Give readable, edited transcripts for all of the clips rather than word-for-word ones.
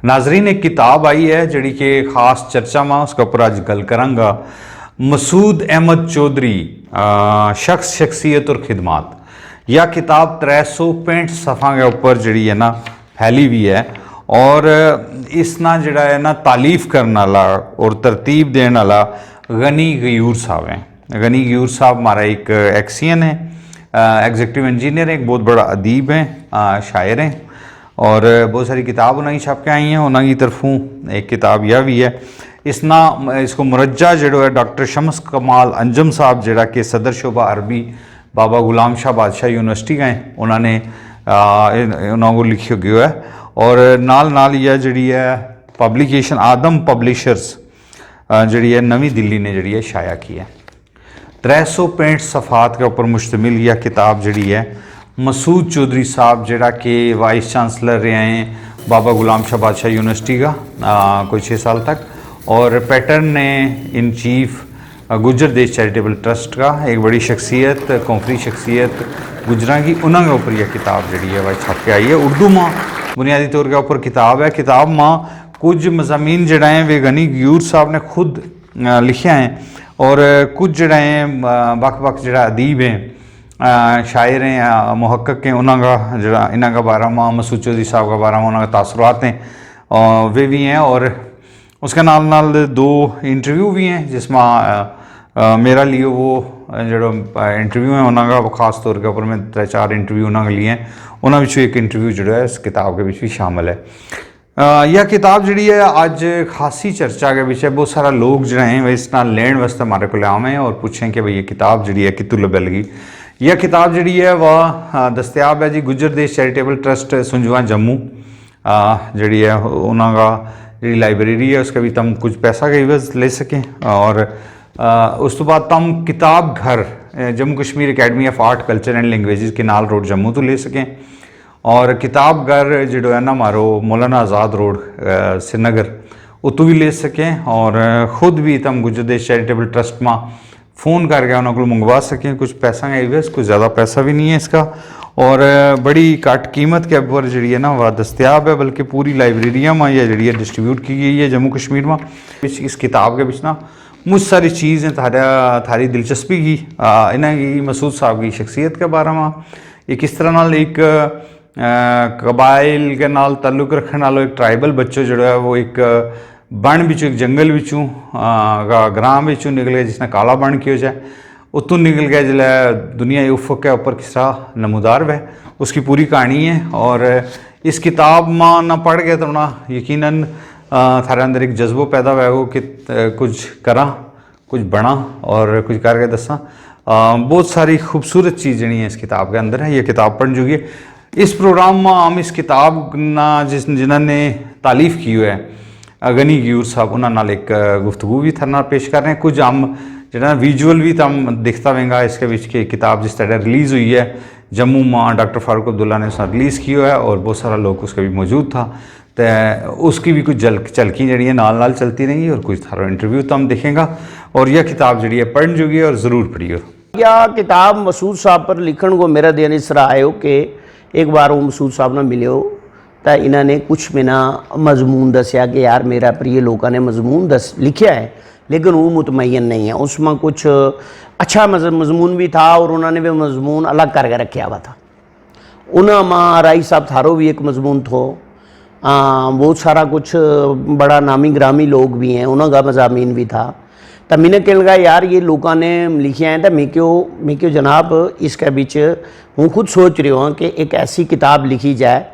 नाजरीन, एक किताब आई है जड़ी के खास चर्चा में उसके ऊपर आज गल करांगा। मसूद अहमद चौधरी, शख्स, शख्सियत और खिदमात। यह किताब 365 सफ़ा के ऊपर जड़ी है ना फैली हुई है और इस ना जड़ा है ना तालीफ करने वाला और तरतीब देने वाला गनी गयूर साहब हैं। गनी गयूर साहब हमारा एक एक्सियन है, एग्जीक्यूटिव इंजीनियर है, एक बहुत बड़ा अदीब हैं, शायर हैं और बहुत सारी किताब उन्होंने छप के आई हैं। उन्होंने तरफों एक किताब यह भी है। इसको मुरज्जा जो है डॉक्टर शम्स कमाल अंजम साहब जड़ा कि सदर शोबा अरबी बाबा गुलाम शाह बादशाह यूनिवर्सिटी का है, उन्होंने उन्होंने लिखी गया है। और नाल यह जड़ी है पब्लिकेशन आदम पब्लिशर्स जड़ी है नवी दिल्ली ने जड़ी है शाया की है। 365 सफ़ात के ऊपर मुश्तमिल यह किताब जड़ी है। मसूद चौधरी साहब जड़ा कि वाइस चांसलर रहे हैं बाबा गुलाम शाह बादशाह यूनिवर्सिटी का कोई 6 साल तक, और पैटर्न ने इन चीफ गुजर देश चैरिटेबल ट्रस्ट का, एक बड़ी शख्सियत, कौफरी शख्सियत गुजरां की, उन्होंने ऊपर यह किताब जड़ी है वह छप के आई है। उर्दू में बुनियादी तौर के ऊपर किताब है। किताब में कुछ मज़ामीन जड़ा हैं वे गनी गयूर साहब ने खुद लिखे हैं और कुछ जड़ा हैं बख जड़ा अदीब हैं, शायर हैं, मुहक्क़क़ हैं, उन्होंने जरा इन्हों का बारे में, मसूद चौधरी साहब का बारे में उन्होंने तासुरात हैं वे भी हैं। और उसके नाल 2 इंटरव्यू भी हैं जिसमें मेरा लिए वो जो इंटरव्यू है उन्होंने खास तौर के ऊपर मैं 3-4 इंटरव्यू उन्होंने लिए हैं। उन्होंने एक इंटरव्यू जो है इस किताब के भी शामिल है। यह किताब जी है आज खासी चर्चा के विषय, बहुत सारा लोग जो हैं वह इस नाल लेने वास्ते हमारे को आम हैं और पूछें कि भाई ये किताब जी है कितों लब्भे लगी। यह किताब जी है वह दस्तियाब है जी गुजर देश चैरिटेबल ट्रस्ट सुंजवा जम्मू जी है उन्होंने जी लाइब्रेरी है उसका भी तम कुछ पैसा का इवज ले सकें। और उस तो बाद तम किताब घर Jammu Kashmir academy of art culture and languages के नाल रोड जम्मू तो ले सकें। और किताब घर जो है ना मारो मौलाना आज़ाद रोड श्रीनगर उतो भी ले सकें। और ख़ुद भी तम गुजर देश चैरिटेबल ट्रस्ट में फ़ोन करके उन्होंने मंगवा सकें। कुछ पैसा का इवज, कुछ ज़्यादा पैसा भी नहीं है इसका और बड़ी घट कीमत के ऊपर जी है ना वह दस्तियाब है, बल्कि पूरी लाइब्रेरिया में यह जी डिस्ट्रीब्यूट की गई है जम्मू कश्मीर में। इस किताब के बीच ना मुझ सारी चीज़ें थारी दिलचस्पी की इन्हें की मसूद साहब की शख्सियत के बारे में, ये किस तरह नाल एक कबाइल के नाल ताल्लुक रखने वालों एक ट्राइबल बच्चों जो है वो एक बन बिचों एक जंगल बिचों ग्राम बिचों निकले जिसने काला बन किया जाए उतों निकल गया जिला दुनिया उफक के ऊपर किस तरह नमूदार वह उसकी पूरी कहानी है। और इस किताब में ना पढ़ गया तो ना यकीनन थारे अंदर एक जज्बो पैदा हुआ हो कि कुछ करा, कुछ बना और कुछ करके दसा। बहुत सारी खूबसूरत चीज़ जी इस किताब के अंदर है। ये किताब पढ़ चुकी है। इस प्रोग्राम में हम इस किताब ना जिन्होंने तालीफ की है गनी गयूर साहब उन्होंने एक गुफ्तगू भी थारे पेश कर रहे हैं। कुछ हम जो विजुअल भी तम दिखता रहेगा इसके बीच की किताब जिस तरह रिलीज़ हुई है जम्मू में डॉक्टर फारूक अब्दुल्ला ने उसने रिलीज़ की है और बहुत सारा लोग उसका भी मौजूद था। तो उसकी भी कुछ झलकी जी है नाल चलती रही और कुछ थारा इंटरव्यू तो हम देखेगा। और यह किताब जी है पढ़ चुकी है और ज़रूर पढ़ियो। यह किताब मसूद साहब पर लिखण को मेरा दिन इस तरह आयो कि एक बार वो मसूद साहब ने मिले तो इन्होंने कुछ मैना मजमून दसिया कि यार मेरा प्रिय लोगों ने मजमून लिखा है लेकिन वो मुतमयन नहीं है, उसमें कुछ अच्छा मजमून भी था और उन्होंने भी मजमून अलग करके रखा हुआ था। उन्होंने राई साहब थारो भी एक मजमून थो, बहुत सारा कुछ बड़ा नामी ग्रामी लोग भी हैं उन्होंने मजामीन भी था। तो मैंने कह लगा यार ये लोगों ने लिखे हैं तो मैं क्यों जनाब इसके बीच हूँ खुद सोच रही हूँ कि एक ऐसी किताब लिखी जाए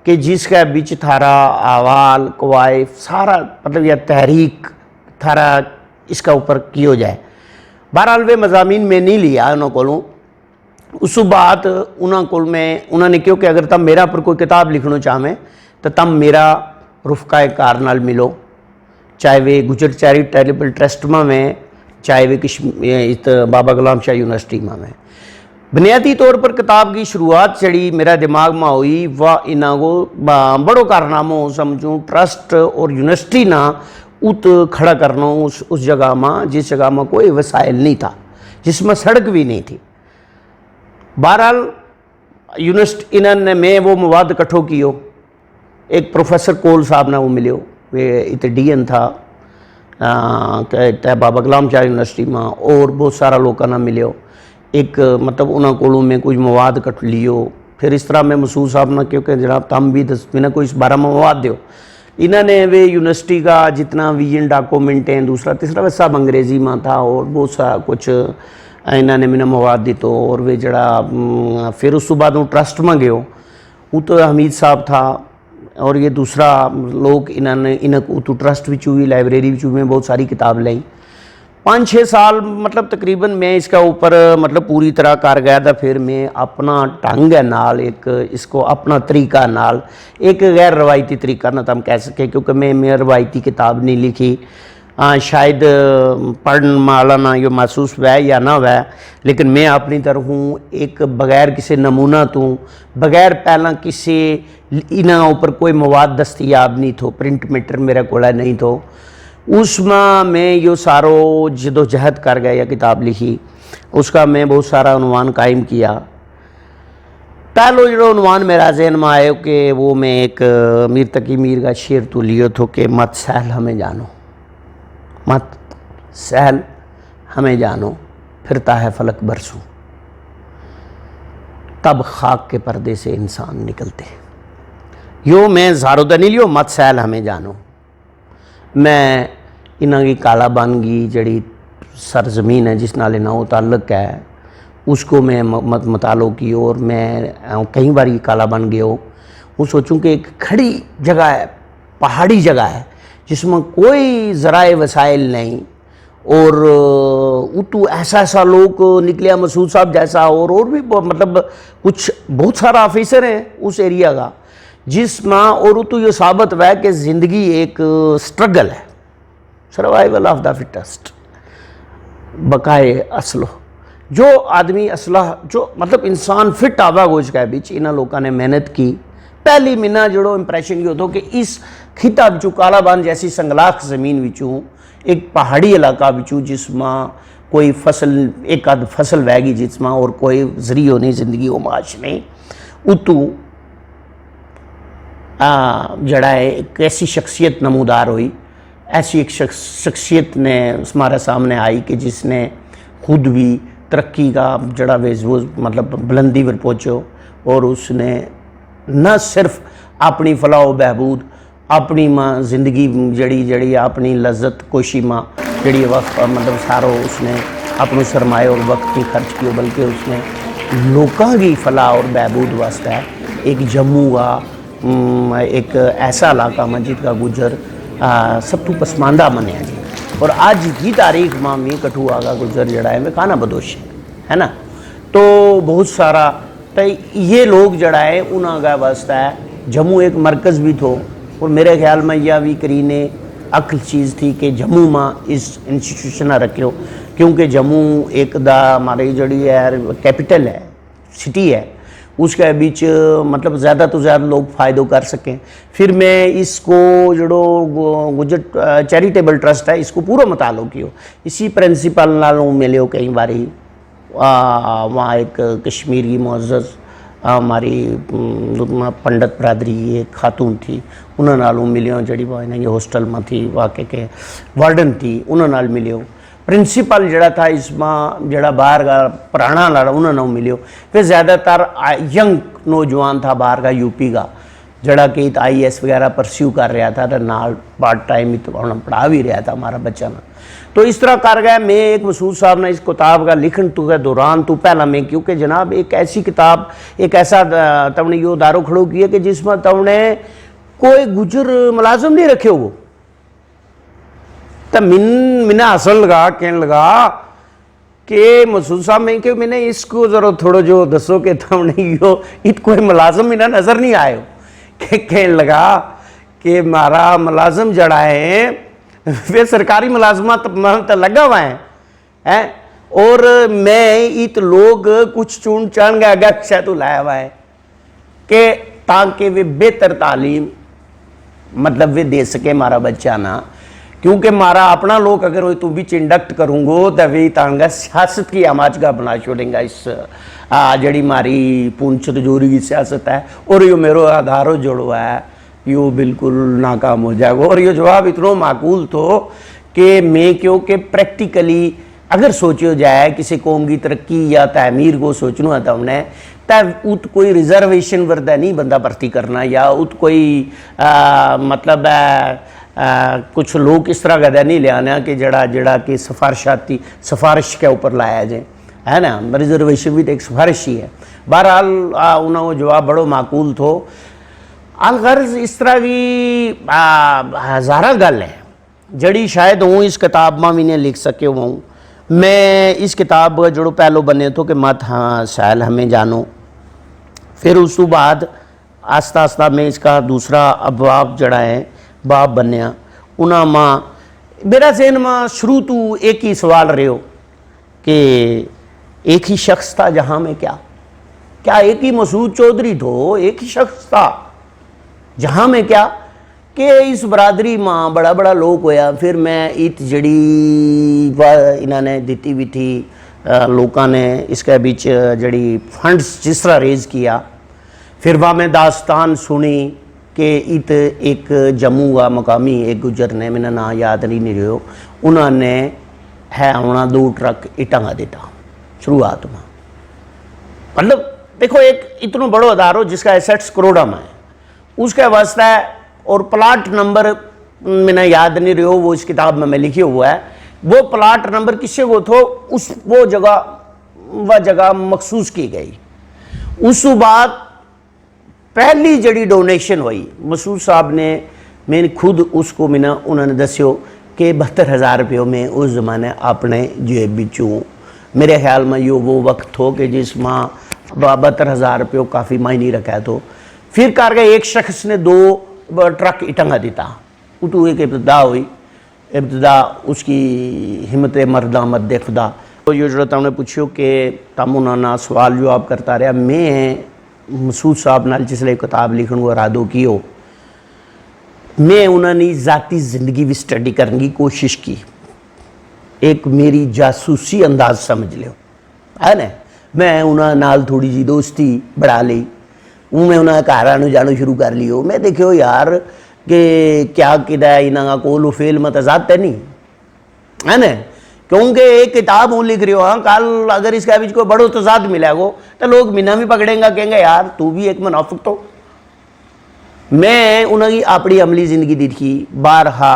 कि जिसके बीच थारा अहवाल कवायद सारा मतलब यह तहरीक थारा इसका ऊपर किया जाए। बहरहाल वे मजामीन में नहीं लिया उन्होंने को उस बात उन्होंने क्यों कि अगर तब मेरा पर कोई किताब लिखना चाहें तो तब मेरा रुफ़क़ा कार नाल मिलो, चाहे वे गुजर चैरिटेबल ट्रस्ट में चाहे वे बाबा गुलाम शाह यूनिवर्सिटी में। बुनियादी तौर पर किताब की शुरुआत जड़ी मेरा दिमाग में हुई वह इन्हों को बड़ो कारनामों समझूँ ट्रस्ट और यूनिवर्सिटी ना उत खड़ा करना उस जगह में जिस जगह में कोई वसाइल नहीं था, जिसमें सड़क भी नहीं थी। बहरहाल यूनिवर्सिटी इन्होंने मैं वो मवाद इकट्ठो कियो ایک پروفیسر کول صاحب نے وہ ملے اتنے ڈی این تھا بابا کلام چار یونیورسٹی میں، اور بہت سارا لوگوں نے ملے، ایک مطلب انہوں کو میں کچھ مواد کٹ لیو، پھر اس طرح میں مسعود صاحب نے کیونکہ جناب تم بھی میں کوئی اس بارہ میں مواد دیو، انہوں نے وہ یونیورسٹی کا جتنا ویژن ڈاکومنٹ ہیں دوسرا تیسرا وہ سب انگریزی میں تھا، اور بہت سا کچھ انہوں نے میں مواد دیتو، اور وہ جڑا پھر اس بعد وہ ٹرسٹ میں گئے وہ تو حمید صاحب تھا، اور یہ دوسرا لوگ انہوں تو ٹرسٹ بھی ہوئی، لائبریری بھی ہوئی، بہت ساری کتاب لیں 5-6 سال مطلب تقریباً میں اس کا اوپر مطلب پوری طرح کر گیا تھا۔ پھر میں اپنا ٹنگ ہے نال ایک اس کو اپنا طریقہ نال ایک غیر روایتی طریقہ نہ ہم کہہ سکیں، کیونکہ میں روایتی کتاب نہیں لکھی، شاید پڑھن والا نہ یہ محسوس ہوا یا نہ ہوا، لیکن میں اپنی طرح ایک بغیر کسی نمونہ تو بغیر پہلا کسی انہاں اوپر کوئی مواد دستیاب نہیں تھو، پرنٹ میٹر میرے کو نہیں تھو، اس میں یہ سارو جدوجہد کر گیا یا کتاب لکھی، اس کا میں بہت سارا عنوان قائم کیا۔ پہلو جو عنوان میرا ذہن میں آئے کہ وہ میں ایک میر تقی میر کا شعر تو لیو تھو کہ مت سہل ہمیں جانو، مت سہل ہمیں جانو پھرتا ہے فلک برسوں، تب خاک کے پردے سے انسان نکلتے۔ یوں میں زارو دنی لیو مت سہل ہمیں جانو، میں انہاں کی کالا بانگی جڑی سرزمین ہے جس نالے نہ تعلق ہے اس کو میں مطالعہ کی، اور میں کئی بار کالا بن گیا ہوں، وہ سوچوں کہ ایک کھڑی جگہ ہے، پہاڑی جگہ ہے جس میں کوئی ذرائع وسائل نہیں، اور تو ایسا لوگ نکلیا مسعود صاحب جیسا، اور بھی مطلب کچھ بہت سارا آفیسر ہیں اس ایریا کا، جس میں اور تو یہ ثابت ہوا ہے کہ زندگی ایک سٹرگل ہے، سروائیول آف دا فٹسٹ، بقائے اصلو، جو آدمی اصلہ جو مطلب انسان فٹ آبا گوش کا ہے بیچ انہاں لوگوں نے محنت کی۔ پہلی منا جڑو امپریشن یہ ہوتا کہ اس خطہ بچوں کالا بان جیسی سنگلاخ زمین بچوں ایک پہاڑی علاقہ بچوں جس میں کوئی فصل ایک آدھ فصل ویگی جس میں اور کوئی ذریعہ نہیں زندگی و معاش نہیں، اتو جڑا ہے ایک ایسی شخصیت نمودار ہوئی، ایسی ایک شخصیت نے ہمارے سامنے آئی کہ جس نے خود بھی ترقی کا جڑا وہ مطلب بلندی پر پہنچو، اور اس نے نہ صرف اپنی فلاح و بہبود اپنی ماں زندگی جڑی اپنی لذت کوشی ماں جڑی وقت مطلب سارو اس نے اپنے سرمایہ اور وقت کی خرچ کیو، بلکہ اس نے لوکاں کی فلاح اور بہبود واسطہ ایک جموں کا ایک ایسا علاقہ مسجد کا گجر سب تو پسماندہ منیا جی، اور آج کی تاریخ میں می کٹھوعہ کا گجر جڑا ہے میں کھانا بدوش ہے نا، تو بہت سارا تو یہ لوگ جڑا ہے انہاں کا واسطہ ہے جموں ایک مرکز بھی تھو، اور میرے خیال میں یہ بھی کرینے عقل چیز تھی کہ جموں میں اس انسٹیٹیوشن رکھو، کیونکہ جموں ایک دا ہماری جڑی ہے کیپٹل ہے، سٹی ہے، اس کے بیچ مطلب زیادہ تو زیادہ لوگ فائدہ کر سکیں۔ پھر میں اس کو جڑو گجر چیریٹیبل ٹرسٹ ہے اس کو پورا مطالعہ کیو، اسی پرنسپل نالوں ملے ہو کئی باری، وہاں ایک کشمیری معزز ہماری پنڈت برادری ایک خاتون تھی، انہوں نالوں ملیوں جڑی وہ یہ ہاسٹل میں تھی واقع کے وارڈن تھی، انہوں نال ملیوں، پرنسپل جڑا تھا اس میں جڑا باہر کا پرانا لڑا انہوں نے ملیو، پھر زیادہ تر ینگ نوجوان تھا باہر کا یو پی کا جڑا کہ آئی ایس وغیرہ پرسیو کر رہا تھا، تو نال پارٹ ٹائم پڑھا بھی رہا تھا ہمارا بچہ نا، تو اس طرح کر گیا۔ میں ایک مسعود صاحب نے اس کتاب کا لکھن تو کے دوران تو پہلا میں کیونکہ جناب ایک ایسی کتاب ایک ایسا تم نے یہ دارو کھڑو کیا کہ جس میں تم نے کوئی گجر ملازم نہیں رکھے ہو، تو میں اصل لگا کہنے لگا کہ مسعود صاحب میں کہ میں نے اس کو ذرا تھوڑا جو دسو کہ تم نے یہ کوئی ملازم میں نظر نہیں آئے ہو، کہ کہنے لگا کہ ہمارا ملازم جڑا ہے وہ سرکاری ملازمت لگا ہوا ہے، اور میں ایت لوگ کچھ چون چان گیا گا شاید لایا ہوا ہے کہ تاکہ وہ بہتر تعلیم مطلب وہ دے سکے ہمارا بچہ نا، کیونکہ مارا اپنا لوگ اگر ہوئی تو بھی انڈکٹ کروں گو تو وہی تانگا سیاست کی آماج کا بنا چھوڑیں گا اس جڑی ماری پونچھ جوری کی سیاست ہے، اور یہ میرو آدھارو جوڑو ہے یہ بالکل ناکام ہو جائے گا. اور یہ جواب اتنا معقول تو کہ میں کیونکہ پریکٹیکلی اگر سوچو جائے کسی قوم کی ترقی یا تعمیر کو سوچنا تھا ہم نے تو ات کوئی ریزرویشن وردہ نہیں بندہ بھرتی کرنا یا ات کوئی مطلب کچھ لوگ اس طرح کا نہیں لے آنا کہ جڑا کہ سفارش کے اوپر لایا جائے ہے نا. ریزرویشن بھی تو ایک سفارش ہی ہے. بہرحال انہوں وہ جواب بڑو معقول تھو. الغرض اس طرح بھی ہزارہ گل ہے جڑی شاید ہوں اس کتاب میں بھی نہیں لکھ سکے ہوں. میں اس کتاب جڑو پہلو بنے تو کہ مت ہاں سائل ہمیں جانو. پھر اس تو بعد آستہ آستہ میں اس کا دوسرا ابواب جڑا ہے باب بنیا. انہاں ماں میرا ذہن میں شروع تو ایک ہی سوال رہے ہو کہ ایک ہی شخص تھا جہاں میں کیا ایک ہی مسعود چودھری تھو ایک ہی شخص تھا جہاں میں کیا کہ اس برادری ماں بڑا بڑا لوگ ہویا. پھر میں ایت جڑی انہوں نے دیتی بھی تھی لوکاں نے اس کے بیچ جڑی فنڈز جس طرح ریز کیا. پھر وہاں میں داستان سنی کہ ایت ایک جموں کا مقامی ایک گجر نے میرا نام یاد نہیں رہے ہو انہوں نے ہے ہونا 2 ٹرک اٹاں کا دیتا شروعات میں. مطلب دیکھو ایک اتنا بڑو ادارو جس کا ایسٹس کروڑا میں ہے اس کا واسطہ ہے. اور پلاٹ نمبر میں یاد نہیں رہے ہو وہ اس کتاب میں لکھے ہوا ہے. وہ پلاٹ نمبر کسے کو تھو وہ جگہ مخصوص کی گئی. اس بعد پہلی جڑی ڈونیشن ہوئی مسعود صاحب نے میں نے خود اس کو انہوں نے دسیو کہ 72,000 روپیوں میں اس زمانے اپنے جیب بچوں. میرے خیال میں یہ وہ وقت ہو کہ جس ماں 72,000 روپیوں کافی معنی رکھا تو. پھر کر گئے ایک شخص نے 2 ٹرک اٹنگا دیتا. تو ایک ابتدا ہوئی. ابتدا اس کی ہمت مردہ مد خدا. یہ جو تم نے پوچھو کہ تم انہوں نے سوال جواب کرتا رہا. میں مسعود صاحب نال جس لئے کتاب لکھن کو ارادو کیو میں انہوں نے ذاتی زندگی بھی سٹڈی کرنے کی کوشش کی. ایک میری جاسوسی انداز سمجھ لیو ہے نا. میں انہوں نال تھوڑی جی دوستی بڑھا لی. میں انہوں نے کارانو جانو شروع کر لیو. میں دیکھو یار کہ کیا کدہ انہوں کا کول و فیل متضاد تے نہیں ہے نا. کیونکہ ایک کتاب ہوں لکھ رہی ہو ہاں کل اگر اس کے بیچ کو بڑو تضاد ملے گو تو لوگ منا بھی پکڑیں گا کہیں گے یار تو بھی ایک منافق تو. میں انہوں کی اپنی عملی زندگی دیکھی. بارہا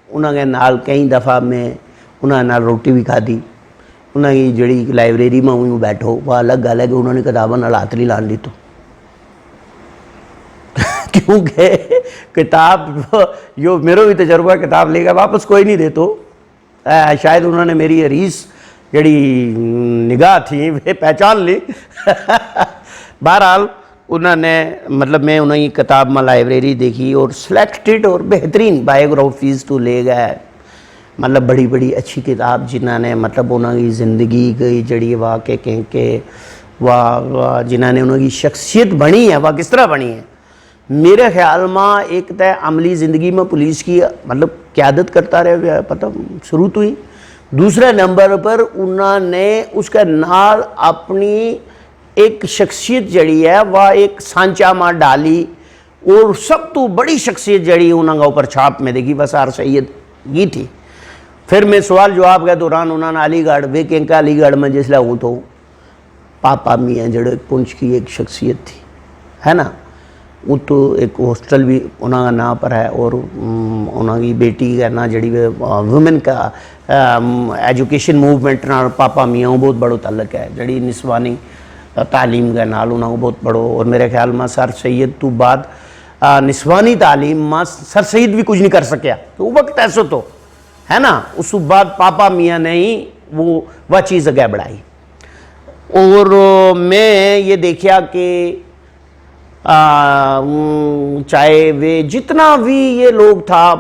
انہوں کے نال کئی دفعہ میں انہوں نے روٹی بھی کھا دی. انہوں کی جڑی لائبریری میں ہوں بیٹھو وہ الگ گل ہے کہ انہوں نے کتابیں نال ہاتھ نہیں لان دی تو کیونکہ کتاب جو میرا بھی تجربہ کتاب لے گا واپس کوئی نہیں دے تو شاید انہوں نے میری حریص جڑی نگاہ تھی وہ پہچان لی. بہرحال انہوں نے مطلب میں انہوں کی کتاب میں لائبریری دیکھی اور سلیکٹڈ اور بہترین بایوگرافیز تو لے گئے. مطلب بڑی بڑی اچھی کتاب جنہوں نے مطلب انہوں کی زندگی کی جڑی واقع کہیں کہ وہ جنہوں نے انہوں کی شخصیت بنی ہے وہ کس طرح بنی ہے. میرے خیال میں ایک طے عملی زندگی میں پولیس کی مطلب قیادت کرتا رہے پتہ شروع تو ہی. دوسرے نمبر پر انہوں نے اس کے نال اپنی ایک شخصیت جڑی ہے وہ ایک سانچہ ماں ڈالی. اور سب تو بڑی شخصیت جڑی انہوں کا اوپر چھاپ میں دیکھی بس آر سید یہ تھی. پھر میں سوال جواب کے دوران انہوں نے علی گڑھ وے کینکا علی گڑھ میں جس لئے ہوں تو پاپا میاں جڑے پنچ کی ایک شخصیت تھی ہے نا. وہ تو ایک ہاسٹل بھی انہوں کا نام پر ہے اور انہوں کی بیٹی کا نا جڑی وومن کا ایجوکیشن موومنٹ نال پاپا میاں بہت بڑو تعلق ہے. جڑی نسوانی تعلیم کا نال انہوں کو بہت بڑو. اور میرے خیال میں سر سید تو بعد نسوانی تعلیم میں سر سید بھی کچھ نہیں کر سکیا تو وقت ایسا تو ہے نا. اس بعد پاپا میاں نے ہی وہ چیز اگے بڑھائی. اور میں یہ دیکھا کہ چاہے وہ جتنا بھی یہ لوگ تھا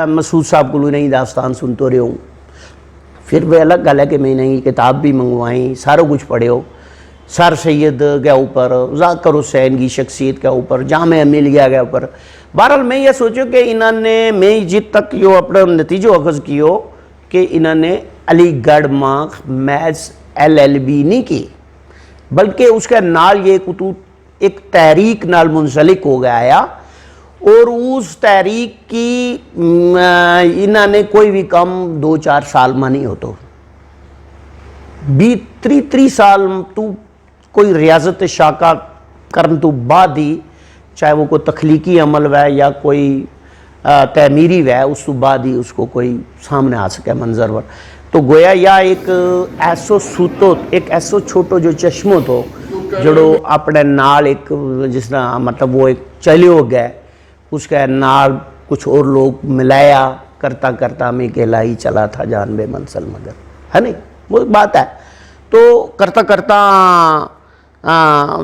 مسعود صاحب کو نہیں داستان سنتے رہے ہوں. پھر وہ الگ گل ہے کہ میں نے کتاب بھی منگوائیں سارا کچھ پڑھے ہو. سر سید کے اوپر ذاکر حسین کی شخصیت کے اوپر جامعہ ملیہ کے اوپر. بہرحال میں یہ سوچوں کہ انہوں نے میں جت تک یہ اپنا نتیجہ اخذ کیو کہ انہوں نے علی گڑھ میں محض LLB نہیں کی بلکہ اس کے نال یہ کتب ایک تحریک نال منسلک ہو گیا. اور اس تحریک کی انہوں نے کوئی بھی کم 2-4 سال میں نہیں ہوتا 20-30 سال تو کوئی ریاضت شاکہ کرن تو بعد ہی چاہے وہ کوئی تخلیقی عمل ہے یا کوئی تعمیری ہے اس تو بعد ہی اس کو کوئی سامنے آ سکے منظر ور تو گویا یا ایک ایسو سوتو ایک ایسو چھوٹو جو چشمو تو جڑو اپنے نال ایک جس طرح مطلب وہ ایک چلے ہو گئے اس کے نال کچھ اور لوگ ملایا کرتا کرتا میں اکیلا ہی چلا تھا جان بے منزل مگر ہے نہیں وہ بات ہے تو کرتا کرتا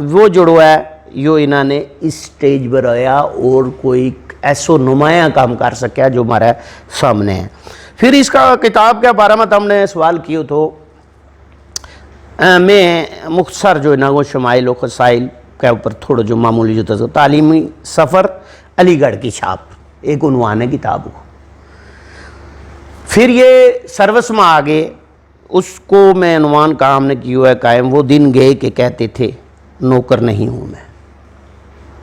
وہ جڑو ہے یو انہوں نے اس سٹیج پر آیا اور کوئی ایسو نمایاں کام کر سکیا جو ہمارے سامنے ہے پھر اس کا کتاب کے بارے میں ہم نے سوال کیے تو میں مختصر جو انہوں کو شمائل و خسائل کے اوپر تھوڑا جو معمولی جو تھا تعلیمی سفر علی گڑھ کی چھاپ ایک عنوان ہے کتاب کو پھر یہ سروس میں آگے اس کو میں عنوان کا ہم نے کیا ہے قائم وہ دن گئے کہ کہتے تھے نوکر نہیں ہوں میں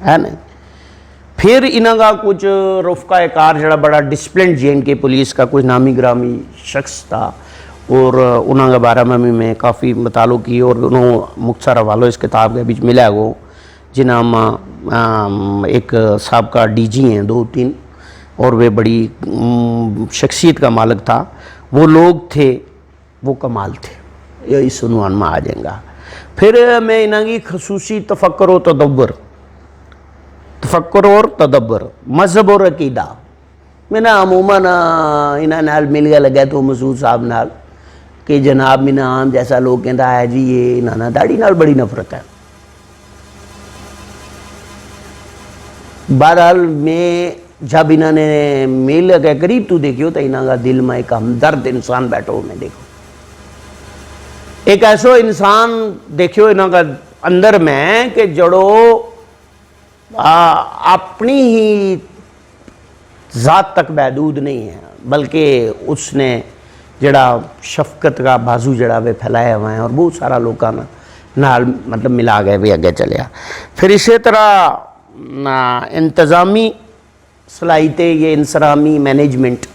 ہے نا پھر انہوں کا کچھ رفقہ کار جڑا بڑا ڈسپلن جین کے پولیس کا کچھ نامی گرامی شخص تھا اور انہوں کے بارے میں بھی میں کافی مطالعہ کی اور انہوں مختصر حوالہ اس کتاب کے بیچ ملا گو جنہاں ایک سابقہ ڈی جی ہیں 2-3 اور وہ بڑی شخصیت کا مالک تھا وہ لوگ تھے وہ کمال تھے یہ اس عنوان میں آ جائیں گا پھر میں انہوں کی خصوصی تفکر و تدبر مذہب اور عقیدہ میں نا عموماً انہوں نال مل گیا لگا تو مسعود صاحب نال کہ جناب میں عام جیسا لوگ کہتا ہے جی یہ انہوں داڑھی نال بڑی نفرت ہے بہرحال میں جب انہوں نے میل کے قریب تو دیکھیو تو انہوں کا دل میں ایک ہمدرد انسان بیٹھو میں دیکھو ایک ایسو انسان دیکھیو انہوں کا اندر میں کہ جڑو اپنی ہی ذات تک محدود نہیں ہے بلکہ اس نے جڑا شفقت کا بازو جڑا وہ پھیلایا ہوا ہے اور بہت سارا لوگوں نال مطلب ملا گئے بھی آگے چلیا پھر اسی طرح انتظامی صلاحیتیں یہ انسرامی مینجمنٹ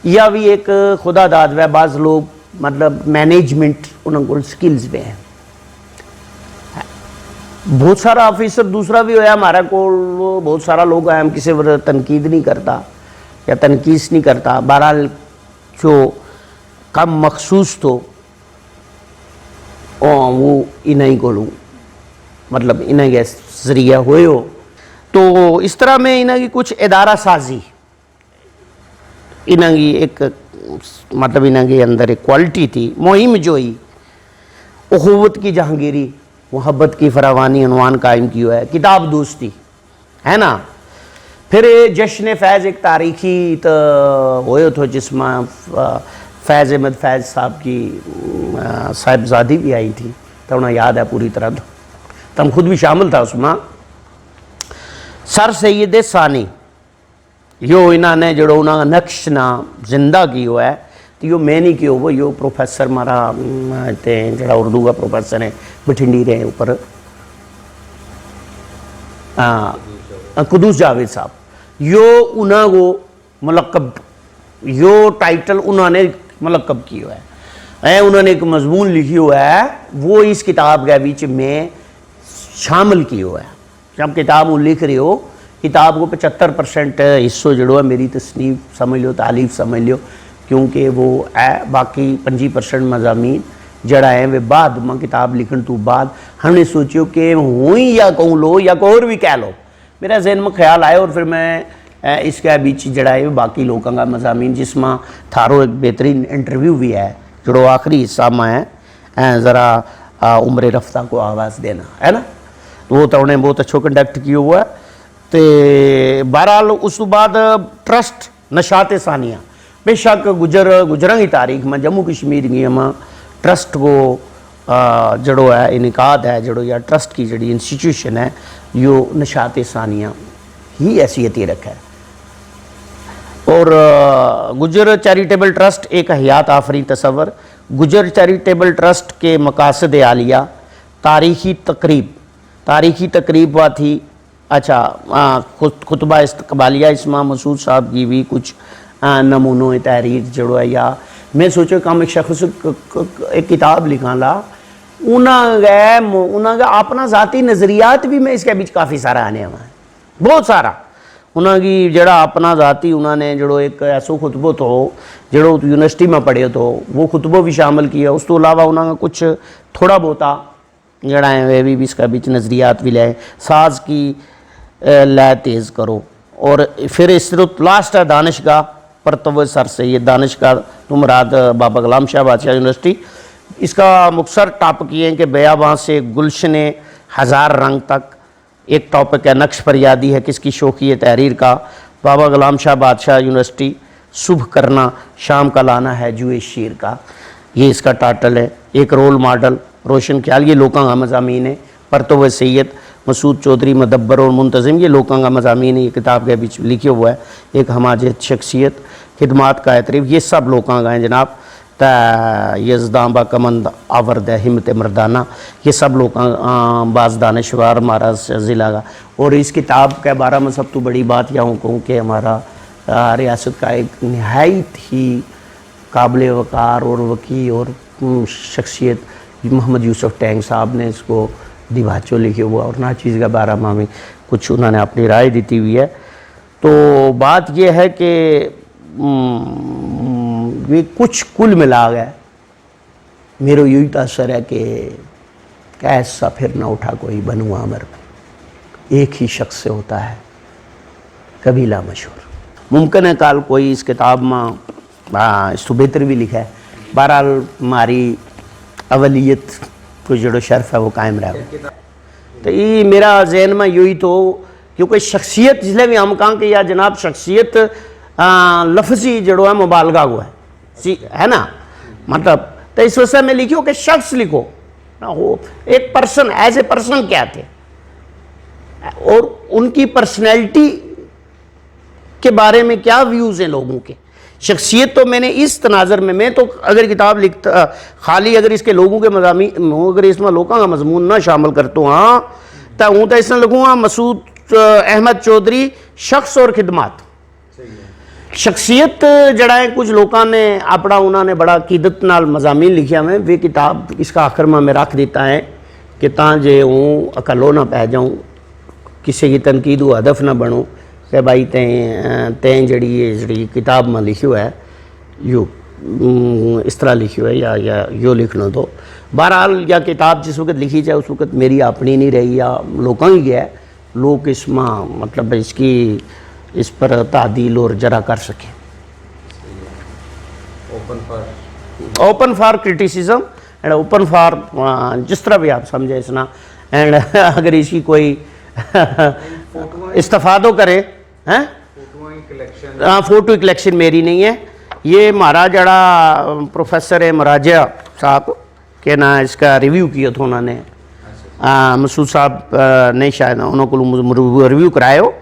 یا بھی ایک خدا داد ہے بعض لوگ مطلب مینجمنٹ انہوں کو سکلز پہ ہیں بہت سارا آفیسر دوسرا بھی ہویا ہمارا کو بہت سارا لوگ ہیں ہم کسی پر تنقید نہیں کرتا یا تنقید نہیں کرتا بہرحال جو کم مخصوص تو وہ انہیں کو لوں مطلب انہیں کے ذریعہ ہوئے ہو تو اس طرح میں انہیں کی کچھ ادارہ سازی انہیں کی ایک مطلب انہیں کے اندر ایک کوالٹی تھی مہم جوئی اخوت کی جہانگیری محبت کی فراوانی عنوان قائم کی ہے کتاب دوستی ہے نا پھر جشن فیض ایک تاریخی ہوئے تھو جس میں فیض احمد فیض صاحب کی صاحبزادی بھی آئی تھی تو انہیں یاد ہے پوری طرح تو ہم خود بھی شامل تھا اس میں سر سید ثانی یو انہوں نے جڑو انہوں نقش نہ زندہ کی ہوا ہے تو یہ میں نہیں کیا وہ یہ پروفیسر مارا جڑا اردو کا پروفیسر ہے بٹھنڈی رہے اوپر قدوس جاوید صاحب یہ انہوں کو ملقب یہ ٹائٹل انہوں نے ملقب کی ہوا ہے انہوں نے ایک مضمون لکھی ہوا ہے وہ اس کتاب کے بیچ میں شامل کی ہوا ہے جب کتاب وہ لکھ رہے ہو کتاب کو 75% حصہ جڑو ہے میری تصنیف سمجھ لو تعلیف سمجھ لو کیونکہ وہ ہے باقی 25% مضامین جڑا ہے وہ بعد میں کتاب لکھن تو بعد ہم نے سوچیو کہ ہوئی یا کہوں لو یا کوئی اور بھی کہہ لو میرا ذہن میں خیال آئے اور پھر میں اس کے بیچ جڑا ہے باقی لوگوں کا مضامین جس میں تھارو ایک بہترین انٹرویو بھی ہے جڑو آخری حصہ میں ہے ذرا عمر رفتہ کو آواز دینا ہے نا وہ تو انہیں بہت اچھا کنڈکٹ کیا ہوا ہے تو بہرحال اس بعد ٹرسٹ نشاط ثانیہ بے شک گجروں کی تاریخ میں جموں کشمیر کی میں ٹرسٹ کو جڑو ہے انعقاد ہے جڑو یا ٹرسٹ کی جڑی انسٹیٹیوشن ہے یہ نشاط ثانیہ ہی حیثیت ہی رکھا ہے اور گجر چیریٹیبل ٹرسٹ ایک حیات آفرین تصور گجر چیریٹیبل ٹرسٹ کے مقاصد عالیہ تاریخی تقریب ہوا تھی अच्छा खुतबा इस्तकबालिया इसमें मसूद साहब की भी कुछ नमूनों तहरीर जड़ो है, या मैं सोचो कम एक शख्स एक किताब लिखा ला उन्होंने अपना ज़ाती नज़रियात भी मैं इसके बीच काफ़ी सारा आने हुआ है, बहुत सारा उन्होंने जड़ा अपना ज़ाती उन्होंने जड़ो एक ऐसो खुतबो तो जड़ो यूनिवर्सिटी में पढ़े तो वो खुतबो भी शामिल किया। उस तो अलावा उन्होंने कुछ थोड़ा बहुता जड़ा है वे भी इसका बीच नज़रियात भी लाए, साज की लय तेज़ करो। और फिर इस तरह लास्ट है दानिशगाह परतव सर सैयद दानिशगाह तो मुराद बाबा गुलाम शाह बादशाह यूनिवर्सिटी। इसका मुख्तसर टॉपिक ये है कि बेयाबां से गुलशन हज़ार रंग तक, एक टॉपिक है नक्श फरियादी है किसकी शौकी तहरीर का, बाबा गुलाम शाह बादशाह यूनिवर्सिटी सुबह करना शाम का लाना है जुए शीर का, ये इसका टाइटल है। एक रोल मॉडल रोशन ख्याल, ये लोकां का मज़ामीन है। परतव सैयद मसूद चौधरी मदब्बर और मुंतज़िम, ये लोकां का मज़ामीन है, ये किताब के बीच लिखे हुआ है। एक हमाजत शख्सियत खिदमात का एतरीफ़, ये सब लोकां का है जनाब। यज़दां बा कमंद आवर्द हिम्मत मर्दाना, ये सब लोग बाज़ दानश्वर हमारा ज़िला का। और इस किताब के बारे में सब तो बड़ी बात यह कहूँ कि हमारा रियासत का एक नहायत ही काबिल वक़ार और वकी और शख्सियत मोहम्मद यूसुफ टैंक साहब ने इसको दिवाचो लिखे हुआ और ना चीज़ के बारे में हमें कुछ उन्होंने अपनी राय दी हुई है। तो बात यह है कि वे कुछ कुल मिला गए मेरा यही तासर है कि कैसा फिर ना उठा कोई बनू आमर, एक ही शख्स से होता है कबीला मशहूर। मुमकिन है कल कोई इस किताब में इसको बेहतर भी लिखा है। बहरहाल हमारी अवलियत को जो शर्फ है वो कायम रहा। तो ये मेरा जहन में यही तो, क्योंकि शख्सियत जिसले भी हम कहें कि या जनाब शख्सियत लफ्ज़ी जड़ो है मुबालगा को है ना, मतलब तो इस वजह में लिखो कि शख्स लिखो ना हो, एक पर्सन एज ए पर्सन क्या थे और उनकी पर्सनैलिटी के बारे में क्या व्यूज़ हैं लोगों के। शख्सियत तो मैंने इस तनाज़र में, मैं तो अगर किताब लिखता खाली अगर इसके लोगों के मज़ामी अगर इसमें लोगों का मजमून ना शामिल करता हूँ हाँ तो हूँ तो इसमें लिखूँगा मसूद अहमद चौधरी शख्स और खिदमात। शख्सियत जड़ा है कुछ लोगों ने अपना उन्होंने बड़ा अकीदत नाल मज़ामीन लिखिया में, वे किताब इसका आखिर में रख देता है कि ताजे हूँ अकलो ना पै जाऊँ, किसी की तनकीद व हदफ ना बनूँ कि भाई तें जड़ी किताब में लिखी हुआ है यू इस तरह लिखी हुआ है या यो लिखना। तो बहरहाल या किताब जिस वक्त लिखी जाए उस वक्त मेरी अपनी नहीं रही या लोगों ही गया लोग इसमें मतलब इसकी इस पर तादील और जरा कर सकें। Open for criticism and open for जिस तरह भी आप समझे इसना, एंड अगर इसकी कोई इस्तेफादो करे हैं। फोटो कलेक्शन मेरी नहीं है, ये हमारा जड़ा प्रोफेसर है मराजा साहब के ना इसका रिव्यू किया था उन्होंने, मसूद साहब ने शायद उन्होंने रिव्यू करायो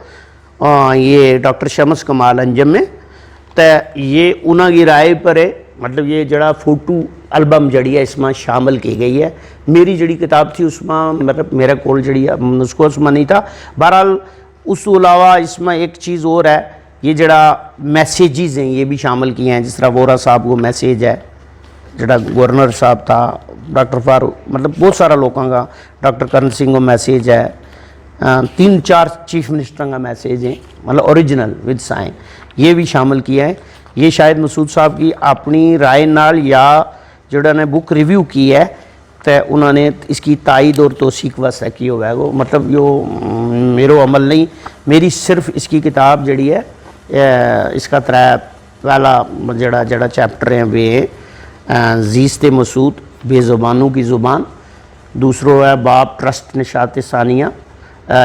ये डॉक्टर शमस कमाल अंजम में। तो ये उन्होंने राय पर है, मतलब ये जड़ा फोटो एल्बम जड़ी है इसमें शामिल की गई है। मेरी जड़ी किताब थी उसमें मतलब मेरा कोल जड़ी है उसको उसमें नहीं था। बहरहाल उस अलावा इसमें एक चीज़ और है, ये जड़ा मैसेजेस हैं ये भी शामिल किए हैं। जिस तरह वोरा साहब को मैसेज है, जड़ा गवर्नर साहब था, डॉक्टर फारूक, मतलब बहुत सारा लोगों का, डॉक्टर करण सिंह को मैसेज है, 3-4 चीफ मिनिस्टर का मैसेज है, मतलब ओरिजिनल विद साइन, ये भी शामिल किया है। ये शायद मसूद साहब की अपनी राय नाल या जोड़ा ने बुक रिव्यू की है तो उन्होंने इसकी तायद और तौसीक वास्ते की हुआ है वो, मतलब यो मेरो अमल नहीं, मेरी सिर्फ इसकी किताब जड़ी है इसका पहला जड़ा जड़ा चैप्टर है वे जीस्ते मसूद बेज़ुबानों की ज़ुबान, दूसरो है बाप ट्रस्ट निशात सानिया,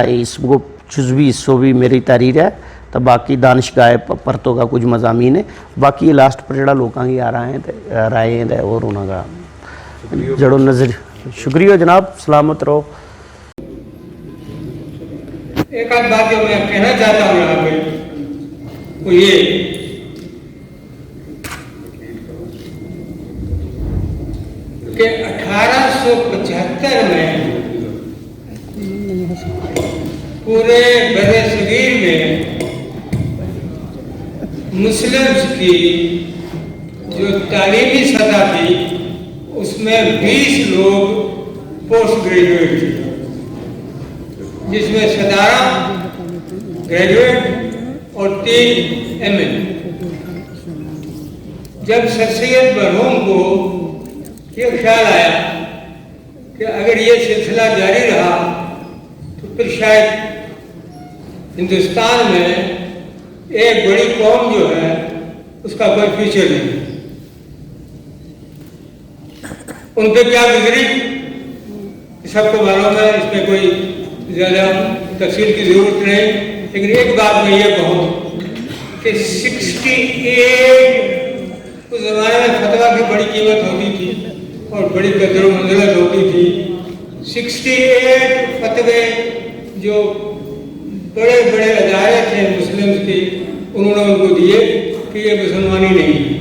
इसको जुज़वी हिस्सों भी मेरी तहरीर है। तो बाकी दानिशगाह परतों का कुछ मज़ामीन है, बाकी लास्ट पर जड़ा लोगों की आ रहे हैं राय है और उनका जड़ो नज़र। शुक्रिया जनाब, सलामत रहो। एक आध बात जो मैं कहना चाहता हूँ यहाँ पे वो ये कि 1875 में पूरे मुस्लिम्स की जो तालीमी सतह थी उसमें 20 लोग पोस्ट ग्रेजुएट थे, जिसमें 17 ग्रेजुएट और 3 MA। जब सर सैयद मरहूम को ये ख्याल आया कि अगर ये सिलसिला जारी रहा तो फिर शायद हिंदुस्तान में एक बड़ी कौम जो है उसका कोई फ्यूचर नहीं। उन पर क्या गुजरी सबको मालूम है, इसमें कोई ज़्यादा तफसील की ज़रूरत नहीं, लेकिन एक बात मैं ये कहूँ कि 68 उस ज़माने में फतवा की बड़ी कीमत होती थी और बड़ी कदर व मंजिलत होती थी। 68 फतवे जो बड़े बड़े अदारे थे मुस्लिम के, उन्होंने उनको दिए कि ये मुसलमानी नहीं है।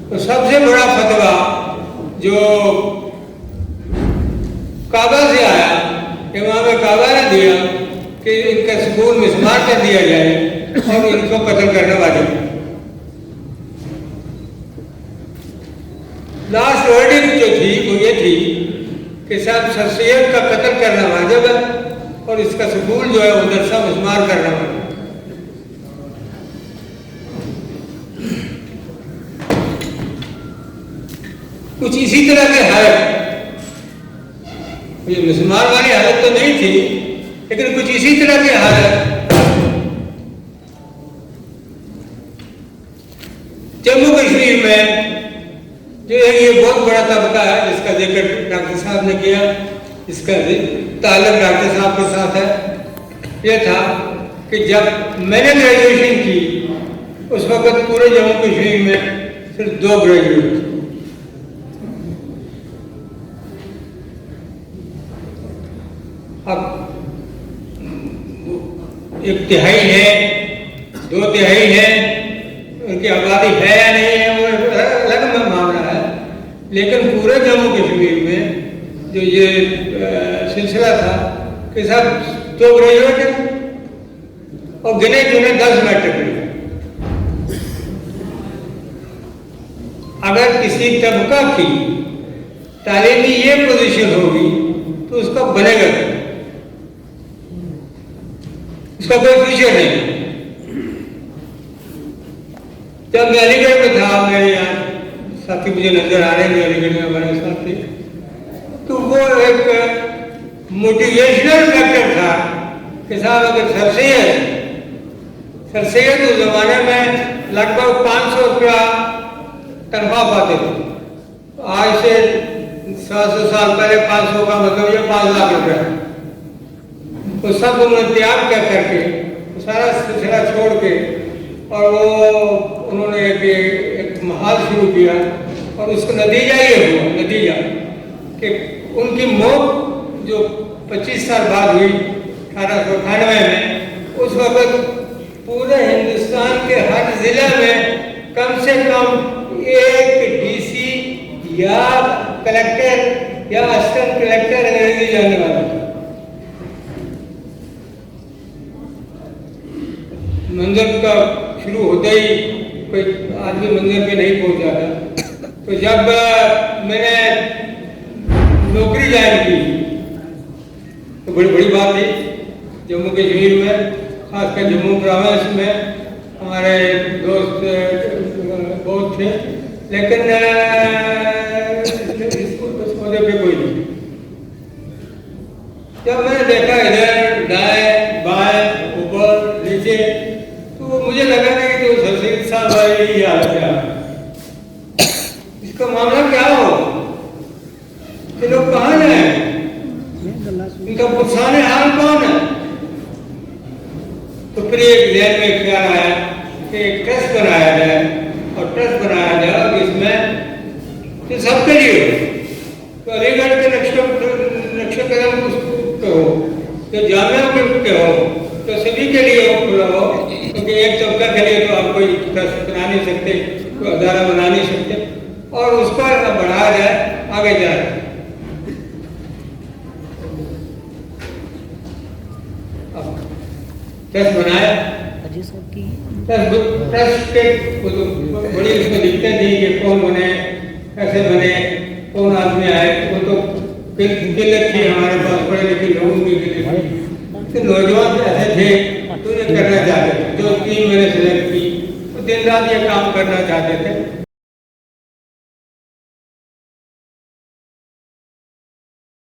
तो सबसे बड़ा फतवा जो काबा से आया, इमाम काबा ने दिया कि इनका सुकून मिसमार कर दिया जाए और इनको कत्ल करने वाले। लास्ट वर्डिंग जो थी वो ये थी कि साहब सर सैयद का कत्ल करना वाजिब है और इसका सुकून जो है वो दरसा मिसमार करना वाजिब है। कुछ इसी तरह की हालत, ये मुसलमान वाली हालत तो नहीं थी, लेकिन कुछ इसी तरह की हालत जम्मू कश्मीर में जो है ये बहुत बड़ा तबका है जिसका जिक्र डॉक्टर साहब ने किया, इसका ताल्लुक डॉक्टर साहब के साथ है। ये था कि जब मैंने ग्रेजुएशन की उस वक्त पूरे जम्मू कश्मीर में सिर्फ 2 ग्रेजुएट थे। अब 1 तिहाई है, 2 तिहाई है, उनकी आबादी है या नहीं है वो अलग मामला है, लेकिन पूरे जम्मू कश्मीर में जो ये सिलसिला था कि सब 2 ग्रेजुएट हैं और गिने चुने 10 मैट्रिक। अगर किसी तबका की तालीमी ये पोजीशन होगी तो उसका बनेगा, उसका कोई फ्यूचर नहीं। जब मैं अलीगढ़ में था, मेरे यहाँ साथी मुझे नजर आ रहे हैं अलीगढ़ में हमारे साथी, तो वो एक मोटिवेशनल फैक्टर था कि साहब अगर सर सैयद उस जमाने में लगभग 500 रुपया तनख्वाह पाते थे। आज से 700 साल पहले 500 का मतलब ये 5 लाख रुपया। तो सब उन्होंने त्याग कर करके सारा सिलसिला छोड़ के और वो उन्होंने एक महाल शुरू किया और उसका नतीजा ये हुआ, नतीजा कि उनकी मौत जो 25 साल बाद हुई 1898 में, उस वक्त पूरे हिंदुस्तान के हर जिले में कम से कम एक DC या कलेक्टर या असिस्टेंट कलेक्टर अंग्रेजी जानने वाला था। मंदिर का शुरू होते ही कोई आदमी मंदिर पे नहीं पहुंच जाता। तो जब मैंने नौकरी ज्वाइन की तो बड़ी बड़ी बात थी जम्मू कश्मीर में, खासकर जम्मू प्रोविंस में हमारे दोस्त बहुत थे, लेकिन इस पौधे पे कोई नहीं। जब मैंने देखा इधर दाएं बाएं ऊपर नीचे, तो मुझे लगा कि तो सर सैयद साहब भाई हालत क्या, इसका मामला क्या हो, ये लोग कहाँ जाए, इनका पुरसाने हाल कौन है। तो फिर एक ध्यान में ख्याल आया कि एक ट्रस्ट बनाया जाए और ट्रस्ट बनाया जाए और इसमें तो सबके लिए हो। तो अलीगढ़ के नक्शे कदम पे हो, तो जामिया पे हो, तो सभी के लिए हो, खुला हो, क्योंकि एक तबका के लिए तो आप कोई ट्रस्ट बना नहीं सकते, कोई अदारा बना नहीं सकते, और उसको बढ़ाया जाए, आगे जाए। ट्रस्ट बनाया, प्रेस के वो तो बड़ी उसमें लिखते थे कि कौन बने, कैसे बने, कौन आदमी आए, वो तो किल्लत थी हमारे पास, पढ़े लिखे लोगों की किल्लत थी। तो नौजवान ऐसे थे तो ये करना चाहते थे, जो 3 महीने से की, तो दिन रात ये काम करना चाहते थे।